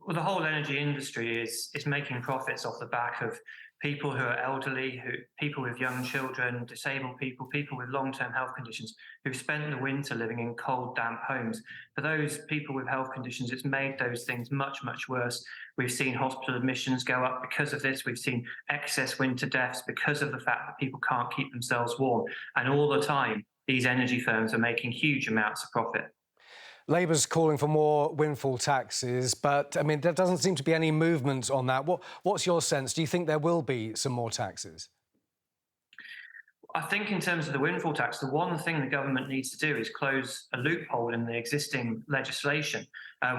Well, the whole energy industry is making profits off the back of people who are elderly, people with young children, disabled people, people with long-term health conditions who've spent the winter living in cold, damp homes. For those people with health conditions, it's made those things much, much worse. We've seen hospital admissions go up because of this. We've seen excess winter deaths because of the fact that people can't keep themselves warm. And all the time, these energy firms are making huge amounts of profit. Labour's calling for more windfall taxes, but I mean, there doesn't seem to be any movement on that. What's your sense? Do you think there will be some more taxes? I think in terms of the windfall tax, the one thing the government needs to do is close a loophole in the existing legislation,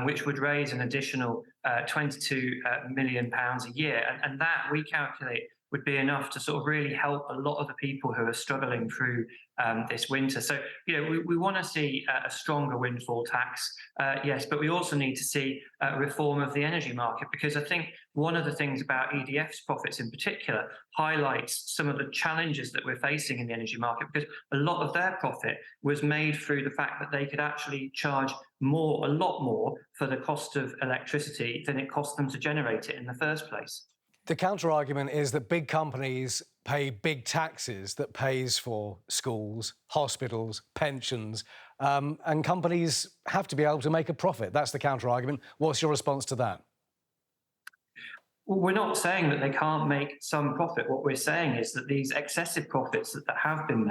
which would raise an additional £22 million a year. And that, we calculate, would be enough to sort of really help a lot of the people who are struggling through this winter. So, we want to see a stronger windfall tax, yes, but we also need to see reform of the energy market, because I think one of the things about EDF's profits in particular highlights some of the challenges that we're facing in the energy market, because a lot of their profit was made through the fact that they could actually charge a lot more for the cost of electricity than it cost them to generate it in the first place. The counter-argument is that big companies pay big taxes that pays for schools, hospitals, pensions, and companies have to be able to make a profit. That's the counter-argument. What's your response to that? Well, we're not saying that they can't make some profit. What we're saying is that these excessive profits that have been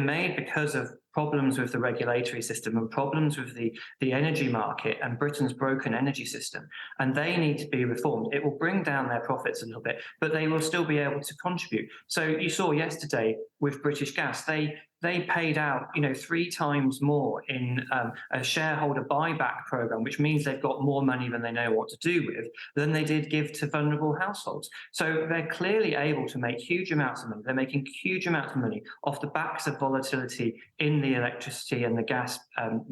made because of problems with the regulatory system and problems with the energy market and Britain's broken energy system. And they need to be reformed. It will bring down their profits a little bit, but they will still be able to contribute. So you saw yesterday with British Gas, they paid out, 3 times more in a shareholder buyback program, which means they've got more money than they know what to do with, than they did give to vulnerable households. So they're clearly able to make huge amounts of money. They're making huge amounts of money off the backs of volatility in the electricity and the gas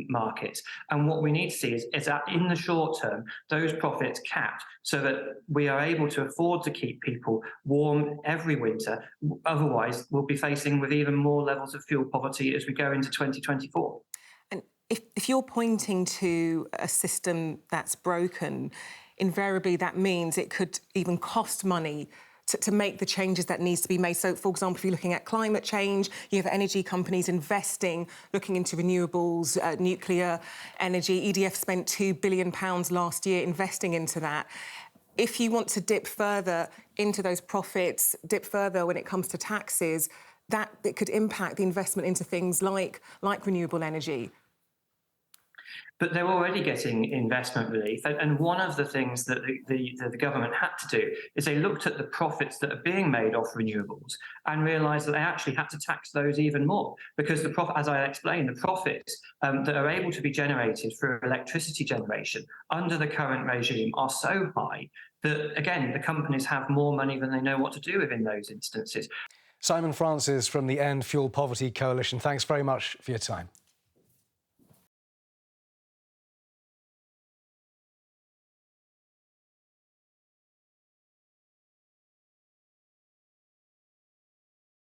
markets. And what we need to see is that in the short term, those profits capped so that we are able to afford to keep people warm every winter. Otherwise, we'll be facing with even more levels of fuel poverty as we go into 2024. And if you're pointing to a system that's broken, invariably that means it could even cost money to make the changes that needs to be made. So, for example, if you're looking at climate change, you have energy companies investing, looking into renewables, nuclear energy. EDF spent £2 billion last year investing into that. If you want to dip further into those profits, dip further when it comes to taxes, that it could impact the investment into things like renewable energy. But they're already getting investment relief. And one of the things that the government had to do is they looked at the profits that are being made off renewables and realised that they actually had to tax those even more, because as I explained, the profits that are able to be generated through electricity generation under the current regime are so high that, again, the companies have more money than they know what to do with in those instances. Simon Francis from the End Fuel Poverty Coalition, thanks very much for your time.